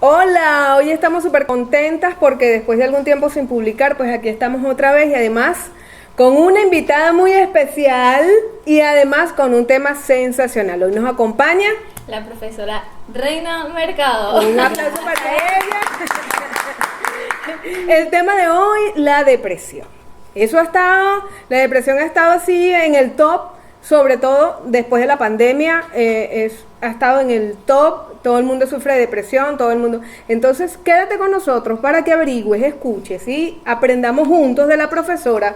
Hola, hoy estamos súper contentas porque después de algún tiempo sin publicar, pues aquí estamos otra vez y además con una invitada muy especial y además con un tema sensacional. Hoy nos acompaña la profesora Reina Mercado. Un aplauso para ella. El tema de hoy, la depresión. La depresión ha estado así en el top, sobre todo después de la pandemia, ha estado en el top, todo el mundo sufre de depresión, todo el mundo. Entonces, quédate con nosotros para que averigües, escuches y aprendamos juntos de la profesora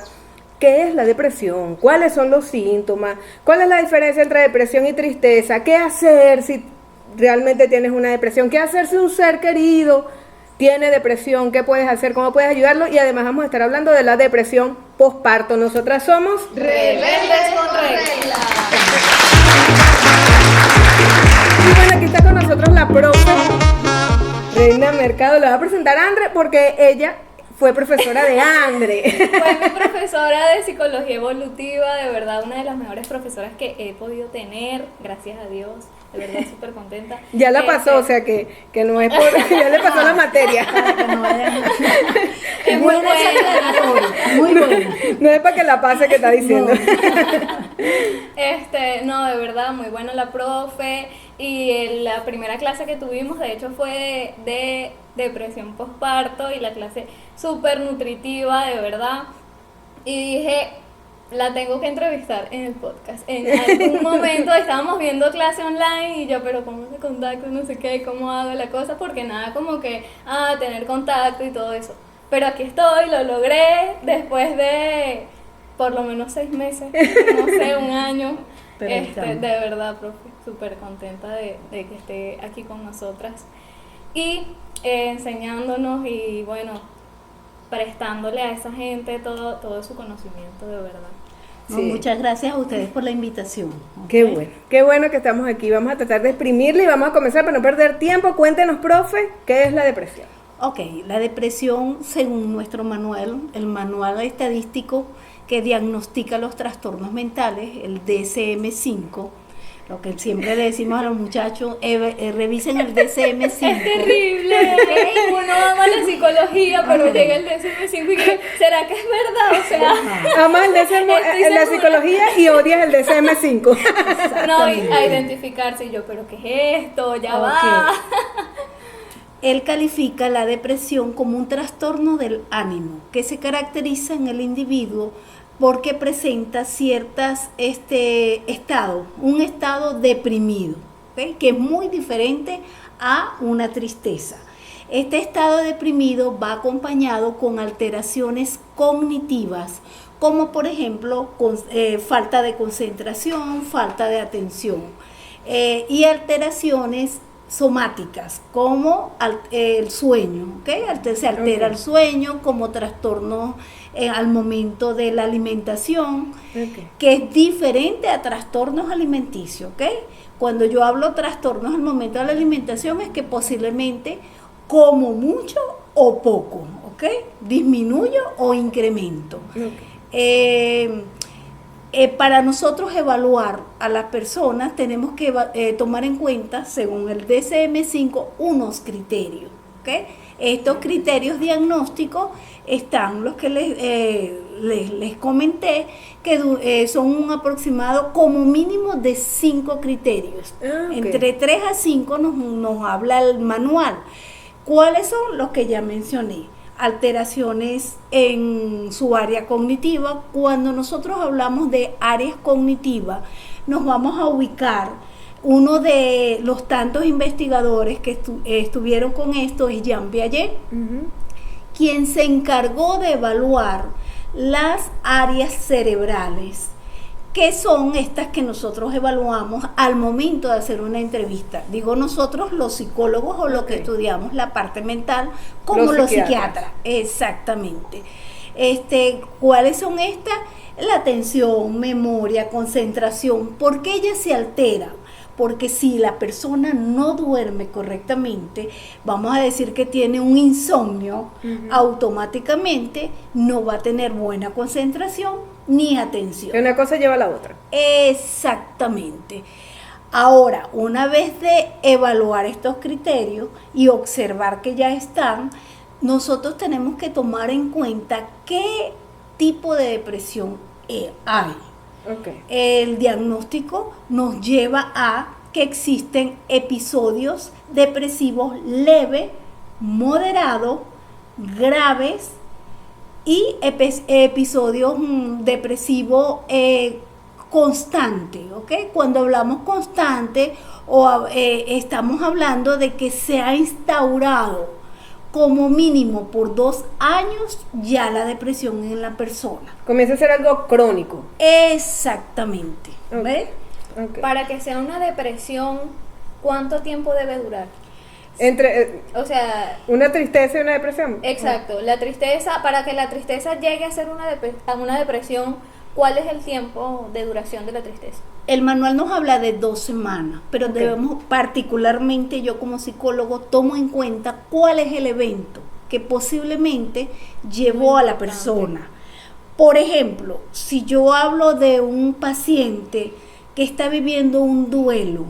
qué es la depresión, cuáles son los síntomas, cuál es la diferencia entre depresión y tristeza, qué hacer si realmente tienes una depresión, qué hacer si un ser querido tiene depresión, qué puedes hacer, cómo puedes ayudarlo, y además vamos a estar hablando de la depresión posparto. Nosotras somos Rebeldes con Regla. Y bueno, aquí está con nosotros la profe Reina Mercado. Le voy a presentar a Andre porque ella fue profesora de Andre. Fue mi profesora de psicología evolutiva, de verdad una de las mejores profesoras que he podido tener, gracias a Dios. De verdad, súper contenta. Ya la pasó, o sea que no es por... Ya le pasó la materia. Para que no vayan. Es muy buena. Muy buena. No es para que la pase que está diciendo. No, de verdad, muy buena la profe. Y la primera clase que tuvimos, de hecho, fue de depresión postparto y la clase súper nutritiva, de verdad. Y dije, la tengo que entrevistar en el podcast. En algún momento estábamos viendo clase online y yo, pero ¿cómo se contacto? No sé qué, ¿cómo hago la cosa? Porque nada como que, tener contacto y todo eso. Pero aquí estoy, lo logré después de por lo menos 6 meses, no sé, un año. De verdad, profe, súper contenta de que esté aquí con nosotras y enseñándonos y bueno, prestándole a esa gente todo su conocimiento, de verdad. No, muchas gracias a ustedes por la invitación. Qué bueno que estamos aquí. Vamos a tratar de exprimirle y vamos a comenzar para no perder tiempo. Cuéntenos, profe, ¿qué es la depresión? Ok, la depresión, según nuestro manual, el manual estadístico que diagnostica los trastornos mentales, el DSM-5, lo que siempre le decimos a los muchachos, revisen el DSM-5. Es terrible. Uno ama la psicología, pero llega el DSM-5 y que, ¿será que es verdad? O sea, amas la psicología y odias el DSM-5. No, a identificarse y yo, ¿pero qué es esto? Ya va. Él califica la depresión como un trastorno del ánimo que se caracteriza en el individuo porque presenta ciertas un estado deprimido, ¿okay? Que es muy diferente a una tristeza. Este estado deprimido va acompañado con alteraciones cognitivas, como por ejemplo falta de concentración, falta de atención, y alteraciones somáticas como el sueño, ¿okay? Se altera el sueño, como trastornos al momento de la alimentación, que es diferente a trastornos alimenticios, ¿okay? Cuando yo hablo trastornos al momento de la alimentación es que posiblemente como mucho o poco, ¿okay? Disminuyo o incremento. Para nosotros evaluar a las personas tenemos que tomar en cuenta, según el DSM-5, unos criterios, ¿okay? Estos criterios diagnósticos están los que les comenté, que son un aproximado como mínimo de 5 criterios. Entre 3 a 5 nos habla el manual. ¿Cuáles son los que ya mencioné? Alteraciones en su área cognitiva. Cuando nosotros hablamos de áreas cognitivas, nos vamos a ubicar. Uno de los tantos investigadores que estuvieron con esto es Jean Piaget, quien se encargó de evaluar las áreas cerebrales, que son estas que nosotros evaluamos al momento de hacer una entrevista. Digo nosotros, los psicólogos o los que estudiamos la parte mental, como los psiquiatras. Exactamente. ¿Cuáles son estas? La atención, memoria, concentración. ¿Por qué ellas se alteran? Porque si la persona no duerme correctamente, vamos a decir que tiene un insomnio, automáticamente no va a tener buena concentración ni atención. Que una cosa lleva a la otra. Exactamente. Ahora, una vez de evaluar estos criterios y observar que ya están, nosotros tenemos que tomar en cuenta qué tipo de depresión hay. Okay. El diagnóstico nos lleva a que existen episodios depresivos leves, moderados, graves y episodios depresivos constante, ¿ok? Cuando hablamos constante estamos hablando de que se ha instaurado como mínimo por 2 años ya la depresión en la persona. Comienza a ser algo crónico. Exactamente, ¿ves? Okay. Para que sea una depresión, ¿cuánto tiempo debe durar? Entre O sea, una tristeza y una depresión. exacto, la tristeza, para que la tristeza llegue a ser una depresión, ¿cuál es el tiempo de duración de la tristeza? El manual nos habla de 2 semanas, pero Okay. debemos, particularmente yo como psicólogo, tomo en cuenta cuál es el evento que posiblemente llevó a la persona. Por ejemplo, si yo hablo de un paciente que está viviendo un duelo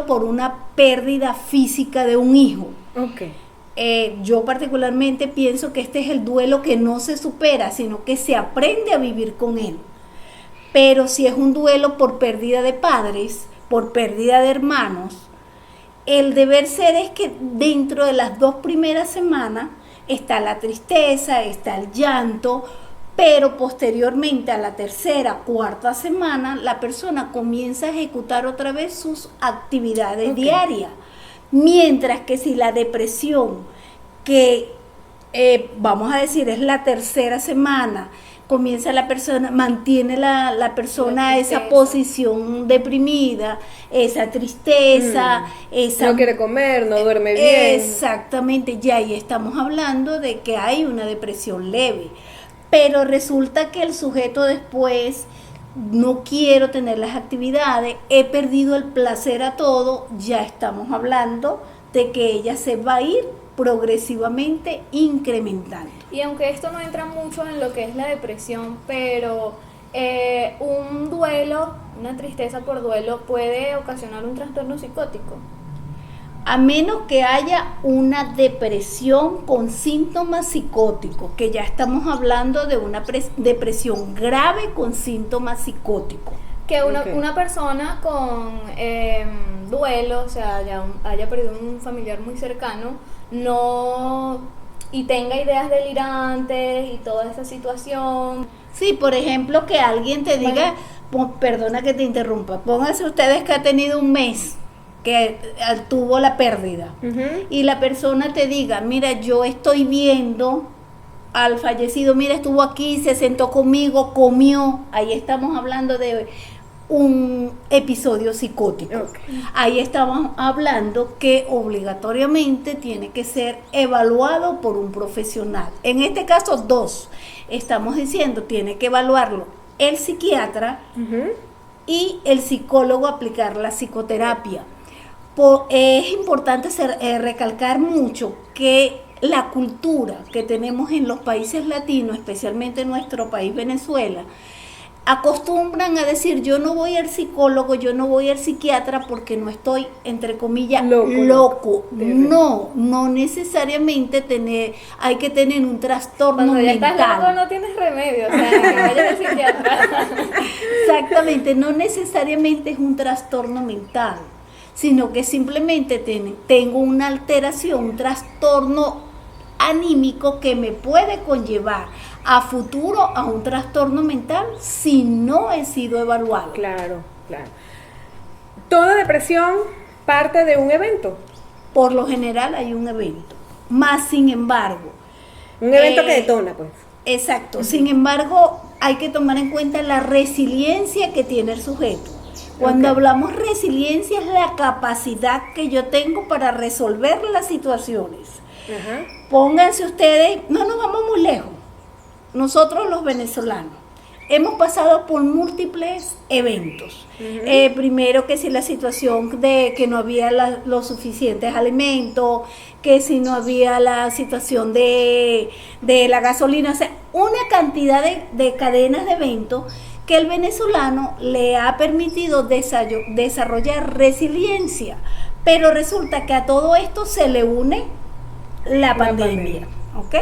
por una pérdida física de un hijo, Okay. yo particularmente pienso que este es el duelo que no se supera, sino que se aprende a vivir con él. Pero si es un duelo por pérdida de padres, por pérdida de hermanos, el deber ser es que dentro de las 2 primeras semanas está la tristeza, está el llanto, pero posteriormente a la 3ª, 4ª semana la persona comienza a ejecutar otra vez sus actividades diarias. Mientras que si la depresión, que vamos a decir es la 3ª semana, comienza la persona, mantiene la persona esa posición deprimida, esa tristeza, esa... No quiere comer, no duerme bien. Exactamente, ya ahí estamos hablando de que hay una depresión leve. Pero resulta que el sujeto después, no quiero tener las actividades, he perdido el placer a todo, ya estamos hablando de que ella se va a ir progresivamente incrementando. Y aunque esto no entra mucho en lo que es la depresión, pero un duelo, una tristeza por duelo puede ocasionar un trastorno psicótico. A menos que haya una depresión con síntomas psicóticos, que ya estamos hablando de una depresión grave con síntomas psicóticos. Que Okay. una persona con duelo, o sea, ya haya perdido un familiar muy cercano, y tenga ideas delirantes y toda esa situación. Sí, por ejemplo, que alguien te diga, perdona que te interrumpa, pónganse ustedes que ha tenido un mes que tuvo la pérdida, y la persona te diga, mira, yo estoy viendo al fallecido, mira, estuvo aquí, se sentó conmigo, comió, ahí estamos hablando de un episodio psicótico. Okay. Ahí estamos hablando que obligatoriamente tiene que ser evaluado por un profesional. En este caso, 2. Estamos diciendo, tiene que evaluarlo el psiquiatra y el psicólogo, aplicar la psicoterapia. Es importante recalcar mucho que la cultura que tenemos en los países latinos, especialmente en nuestro país Venezuela, acostumbran a decir, yo no voy al psicólogo, yo no voy al psiquiatra porque no estoy, entre comillas, loco. No necesariamente hay que tener un trastorno Cuando ya mental. estás loco no tienes remedio, o sea, que vayas al psiquiatra. Exactamente, no necesariamente es un trastorno mental, sino que simplemente tengo una alteración, un trastorno anímico que me puede conllevar a futuro a un trastorno mental si no he sido evaluado. Claro. Toda depresión parte de un evento. Por lo general hay un evento, más sin embargo. Un evento que detona, pues. Exacto, sin embargo hay que tomar en cuenta la resiliencia que tiene el sujeto. Cuando hablamos resiliencia es la capacidad que yo tengo para resolver las situaciones. Pónganse ustedes, no nos vamos muy lejos. Nosotros los venezolanos hemos pasado por múltiples eventos. Primero que si la situación de que no había los suficientes alimentos, que si no había la situación de la gasolina, o sea, una cantidad de cadenas de eventos que el venezolano le ha permitido desarrollar resiliencia, pero resulta que a todo esto se le une la pandemia, ¿ok?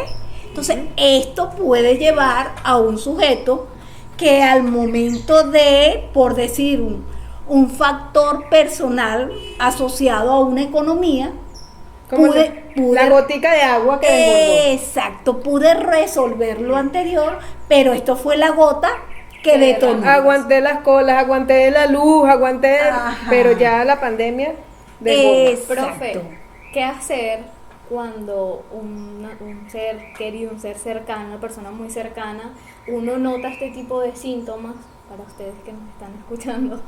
Entonces, esto puede llevar a un sujeto que al momento de, por decir, un factor personal asociado a una economía, Como la gotica de agua que desbordó. Exacto, pude resolver lo anterior, pero esto fue la gota que detonó. Aguanté las colas, aguanté la luz, Ajá. pero ya la pandemia desbordó. Exacto. Profe, ¿qué hacer cuando un ser querido, un ser cercano, una persona muy cercana, uno nota este tipo de síntomas? Para ustedes que nos están escuchando,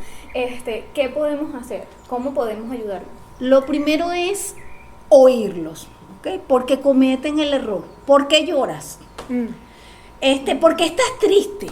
¿qué podemos hacer? ¿Cómo podemos ayudarlos? Lo primero es oírlos, ¿ok? Porque cometen el error. ¿Por qué lloras? Porque estás triste.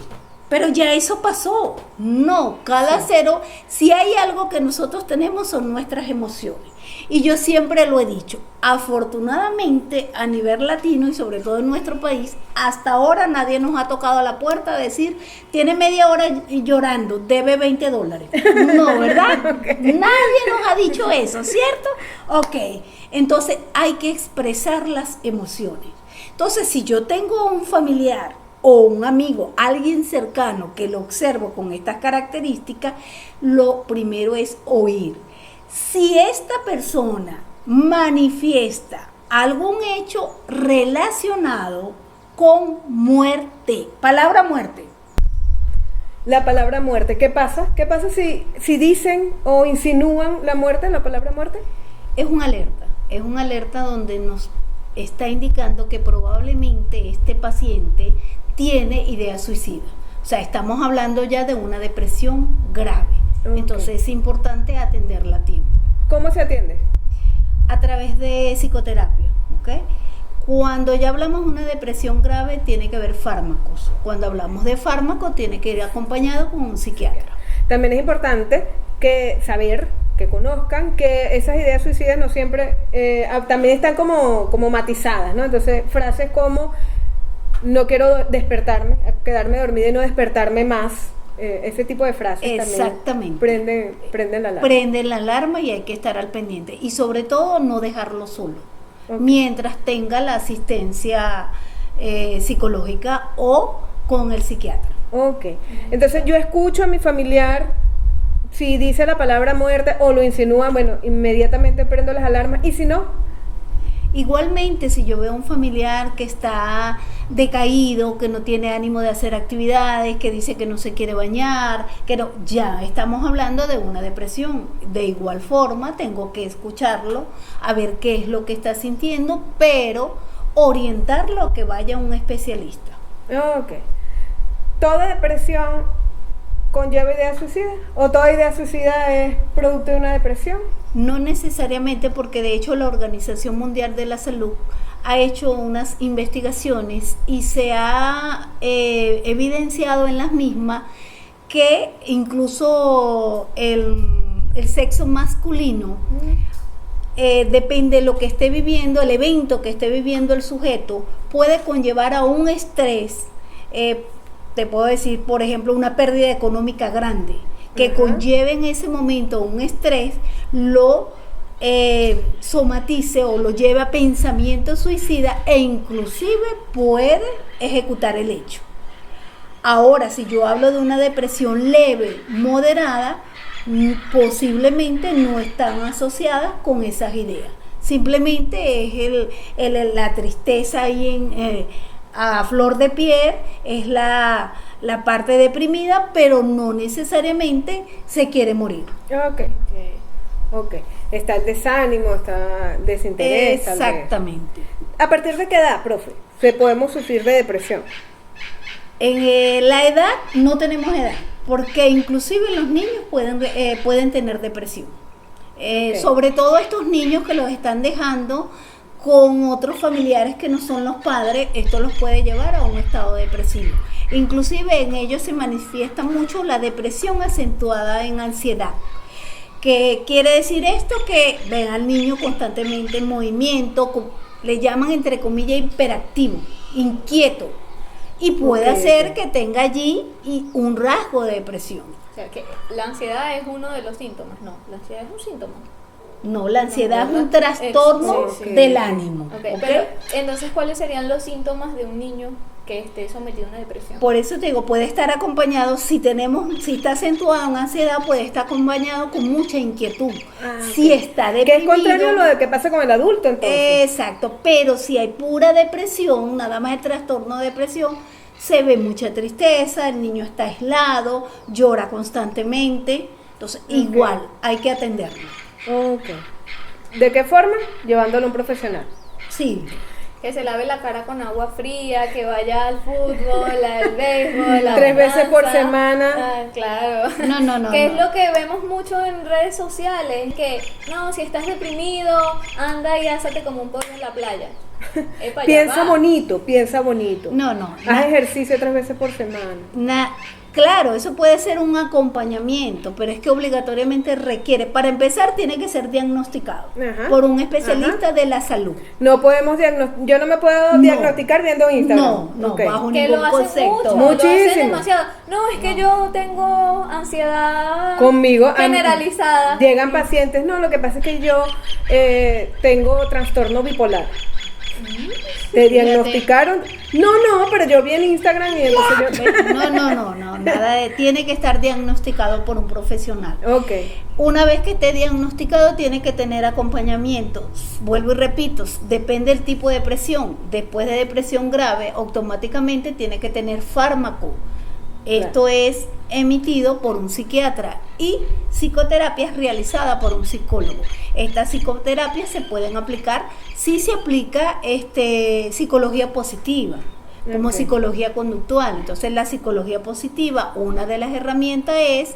Pero ya eso pasó. No, cada cero, si hay algo que nosotros tenemos son nuestras emociones. Y yo siempre lo he dicho, afortunadamente a nivel latino y sobre todo en nuestro país, hasta ahora nadie nos ha tocado a la puerta a decir, tiene media hora llorando, debe $20. No, ¿verdad? Okay. Nadie nos ha dicho eso, ¿cierto? Ok, entonces hay que expresar las emociones. Entonces, si yo tengo un familiar o un amigo, alguien cercano que lo observo con estas características, lo primero es oír. Si esta persona manifiesta algún hecho relacionado con muerte, palabra muerte. La palabra muerte, ¿qué pasa? ¿Qué pasa si dicen o insinúan la muerte, la palabra muerte? Es una alerta donde nos está indicando que probablemente este paciente tiene idea suicida. O sea, estamos hablando ya de una depresión grave. Okay. Entonces es importante atenderla a tiempo. ¿Cómo se atiende? A través de psicoterapia, ¿ok? Cuando ya hablamos de una depresión grave, tiene que haber fármacos. Cuando hablamos de fármacos, tiene que ir acompañado con un psiquiatra. También es importante que conozcan que esas ideas suicidas no siempre, también están como matizadas, ¿no? Entonces, frases como, no quiero despertarme, quedarme dormida y no despertarme más. Ese tipo de frases exactamente también prenden la alarma. Prenden la alarma y hay que estar al pendiente. Y sobre todo no dejarlo solo, mientras tenga la asistencia psicológica o con el psiquiatra. Ok, entonces yo escucho a mi familiar, si dice la palabra muerte o lo insinúa, bueno, inmediatamente prendo las alarmas, y si no... Igualmente, si yo veo a un familiar que está decaído, que no tiene ánimo de hacer actividades, que dice que no se quiere bañar, que no, ya estamos hablando de una depresión. De igual forma, tengo que escucharlo, a ver qué es lo que está sintiendo, pero orientarlo a que vaya a un especialista. Ok. ¿Toda depresión conlleva idea suicida? ¿O toda idea suicida es producto de una depresión? No necesariamente, porque de hecho la Organización Mundial de la Salud ha hecho unas investigaciones y se ha evidenciado en las mismas que incluso el sexo masculino, depende de lo que esté viviendo, el evento que esté viviendo el sujeto, puede conllevar a un estrés, te puedo decir, por ejemplo, una pérdida económica grande, que conlleve en ese momento un estrés, lo somatice o lo lleve a pensamiento suicida e inclusive puede ejecutar el hecho. Ahora, si yo hablo de una depresión leve, moderada, posiblemente no están asociadas con esas ideas. Simplemente es la tristeza ahí a flor de piel, es la parte deprimida, pero no necesariamente se quiere morir. Ok. Está el desánimo, está desinterés. Exactamente. ¿A partir de qué edad, profe, podemos sufrir de depresión? En la edad no tenemos edad, porque inclusive los niños pueden tener depresión. Sobre todo estos niños que los están dejando con otros familiares que no son los padres, esto los puede llevar a un estado depresivo. Inclusive en ellos se manifiesta mucho la depresión acentuada en ansiedad. ¿Qué quiere decir esto? Que ven al niño constantemente en movimiento, le llaman entre comillas hiperactivo, inquieto. y puede Ok, ser ok. que tenga allí un rasgo de depresión. O sea, que la ansiedad es uno de los síntomas. No, la ansiedad es un síntoma. No, la ansiedad No, es un ¿verdad? trastorno Sí. del ánimo. Ok, ¿ok? pero entonces, ¿cuáles serían los síntomas de un niño que esté sometido a una depresión? Por eso te digo, puede estar acompañado, si está acentuada una ansiedad, puede estar acompañado con mucha inquietud. Si ok. está Que deprimido, es contrario a lo de que pasa con el adulto, entonces. exacto, pero si hay pura depresión, nada más el trastorno de depresión, se ve mucha tristeza, el niño está aislado, llora constantemente, entonces igual hay que atenderlo. Ok. ¿De qué forma? Llevándolo a un profesional. Sí, Que se lave la cara con agua fría, que vaya al fútbol, al béisbol, a 3 veces por danza. semana. Ah, claro. No, Que es no. lo que vemos mucho en redes sociales, que no, si estás deprimido, anda y házate como un pollo en la playa. Epa, ya Piensa va. bonito, piensa bonito. no. Haz ejercicio 3 veces por semana. Claro, eso puede ser un acompañamiento, pero es que obligatoriamente requiere, para empezar, tiene que ser diagnosticado Ajá, por un especialista de la salud. No podemos diagnosticar, yo no me puedo No. diagnosticar viendo Instagram. No, Ok. bajo Que ningún lo hacen concepto. mucho, lo Muchísimo. hacen demasiado. No, es que yo tengo ansiedad Conmigo generalizada. llegan pacientes, no, lo que pasa es que yo tengo trastorno bipolar. ¿Te diagnosticaron? No, pero yo vi en Instagram y entonces No, nada tiene que estar diagnosticado por un profesional. Ok. Una vez que esté diagnosticado, tiene que tener acompañamiento. Vuelvo y repito, depende del tipo de depresión. Después de depresión grave, automáticamente tiene que tener fármaco. Esto es emitido por un psiquiatra y psicoterapia es realizada por un psicólogo. Estas psicoterapias se pueden aplicar si se aplica psicología positiva, como Ok. psicología conductual. Entonces, la psicología positiva, una de las herramientas es,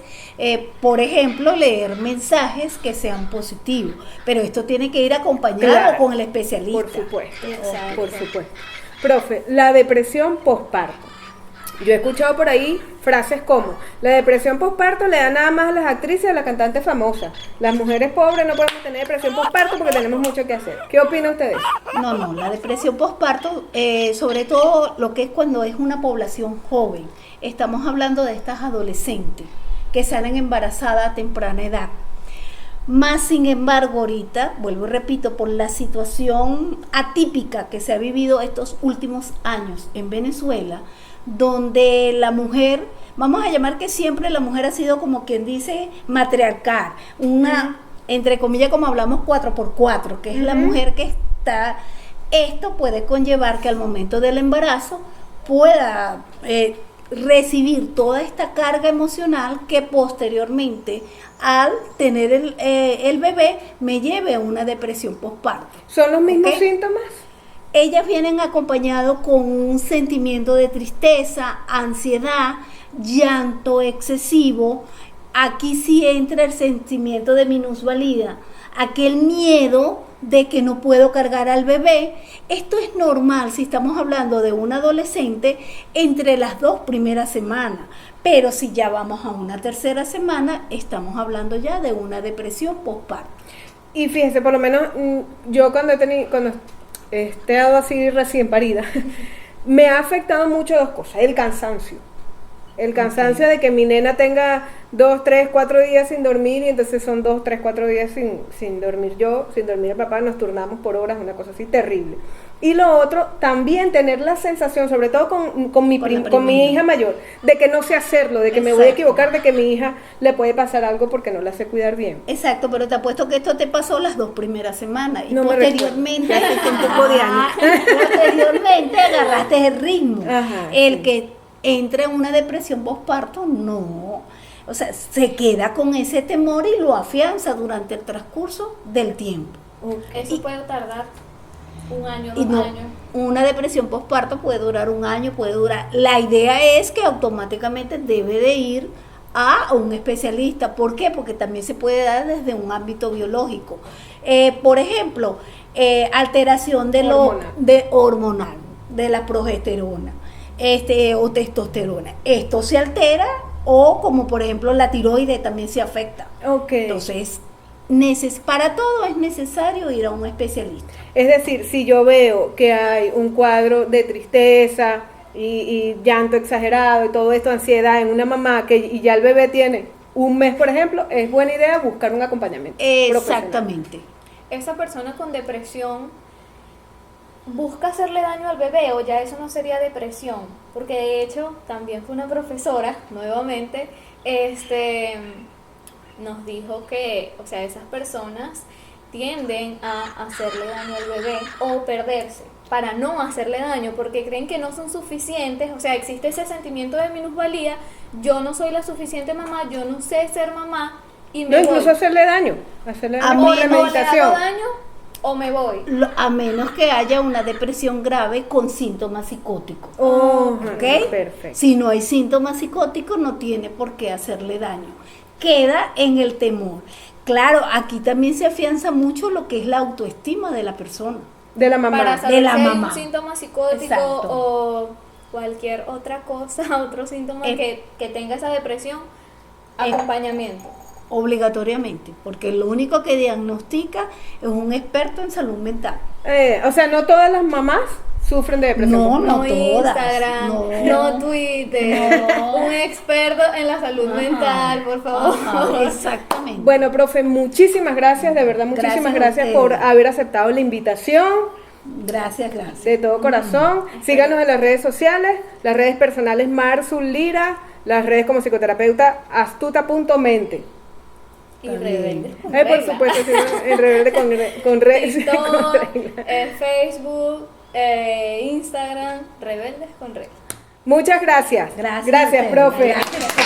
por ejemplo, leer mensajes que sean positivos, pero esto tiene que ir acompañado Claro, con el especialista. Por supuesto, Exacto. por supuesto. Profe, la depresión posparto. Yo he escuchado por ahí frases como, la depresión posparto le da nada más a las actrices y a las cantantes famosas. Las mujeres pobres no podemos tener depresión posparto porque tenemos mucho que hacer. ¿Qué opina usted de eso? No, la depresión postparto, sobre todo lo que es cuando es una población joven. Estamos hablando de estas adolescentes que salen embarazadas a temprana edad. Más sin embargo, ahorita, vuelvo y repito, por la situación atípica que se ha vivido estos últimos años en Venezuela, donde la mujer, vamos a llamar que siempre la mujer ha sido como quien dice matriarcal, una, entre comillas, como hablamos 4x4, que es la mujer que está, esto puede conllevar que al momento del embarazo pueda recibir toda esta carga emocional que posteriormente al tener el bebé me lleve a una depresión postparto. ¿Son los mismos Ok. síntomas? Ellas vienen acompañados con un sentimiento de tristeza, ansiedad, llanto excesivo. Aquí sí entra el sentimiento de minusvalía, aquel miedo de que no puedo cargar al bebé. Esto es normal si estamos hablando de un adolescente entre las 2 primeras semanas, pero si ya vamos a una tercera semana, estamos hablando ya de una depresión postparto. Y fíjese, por lo menos yo cuando he estado así recién parida, me ha afectado mucho 2 cosas. El cansancio. El cansancio de que mi nena tenga 2, 3, 4 días sin dormir y entonces son 2, 3, 4 días sin dormir yo, sin dormir el papá, nos turnamos por horas, una cosa así terrible. Y lo otro, también tener la sensación, sobre todo con mi hija mayor, de que no sé hacerlo, de que me voy a Exacto. equivocar, de que a mi hija le puede pasar algo porque no la sé cuidar bien. Exacto, pero te apuesto que esto te pasó las 2 primeras semanas y No me posteriormente, recuerdo. Ya hace un poco de años. posteriormente agarraste el ritmo. Ajá, El sí. que entra en una depresión postparto, no. O sea, se queda con ese temor y lo afianza durante el transcurso del tiempo. Eso puede tardar un año, Y 2 no, años. una depresión postparto puede durar un año, puede durar. La idea es que automáticamente debe de ir a un especialista. ¿Por qué? Porque también se puede dar desde un ámbito biológico. Por ejemplo, alteración hormonal, de la progesterona, o testosterona. Esto se altera, o como por ejemplo la tiroides también se afecta. Ok. Entonces, para todo es necesario ir a un especialista. Es decir, si yo veo que hay un cuadro de tristeza, y llanto exagerado y todo esto, ansiedad en una mamá y ya el bebé tiene un mes, por ejemplo, es buena idea buscar un acompañamiento profesional. Exactamente. Esa persona con depresión busca hacerle daño al bebé, o ya eso no sería depresión, porque de hecho también fue una profesora, nuevamente, nos dijo que, o sea, esas personas tienden a hacerle daño al bebé o perderse para no hacerle daño, porque creen que no son suficientes, o sea, existe ese sentimiento de minusvalía, yo no soy la suficiente mamá, yo no sé ser mamá, y me No, incluso voy. hacerle daño A con mí la no O le meditación. hago daño o me voy. A menos que haya una depresión grave con síntomas psicóticos. Oh, ¿Ok? perfecto. Si no hay síntomas psicóticos, no tiene por qué hacerle daño. Queda en el temor. Claro, aquí también se afianza mucho lo que es la autoestima de la persona. De la mamá. Para saber de la si hay mamá. un síntoma psicótico Exacto. o cualquier otra cosa, otro síntoma que tenga esa depresión, acompañamiento. Obligatoriamente, porque lo único que diagnostica es un experto en salud mental. O sea, no todas las mamás sufren de depresión. No, No, todas, Instagram, no. no Twitter, No. un experto en la salud Ajá. mental, por favor. Ajá, exactamente. Bueno, profe, muchísimas gracias, de verdad, Gracias muchísimas a gracias ustedes. por haber aceptado la invitación Gracias. de todo corazón. Síganos en las redes sociales, las redes personales Marzul Lira, las redes como psicoterapeuta astuta.mente. Y Está bien. rebeldes con Por regla. supuesto, sí, en rebelde con TikTok, regla. Facebook, Instagram, rebeldes con regla. Muchas gracias. Gracias a Gracias, ustedes. profe. Gracias.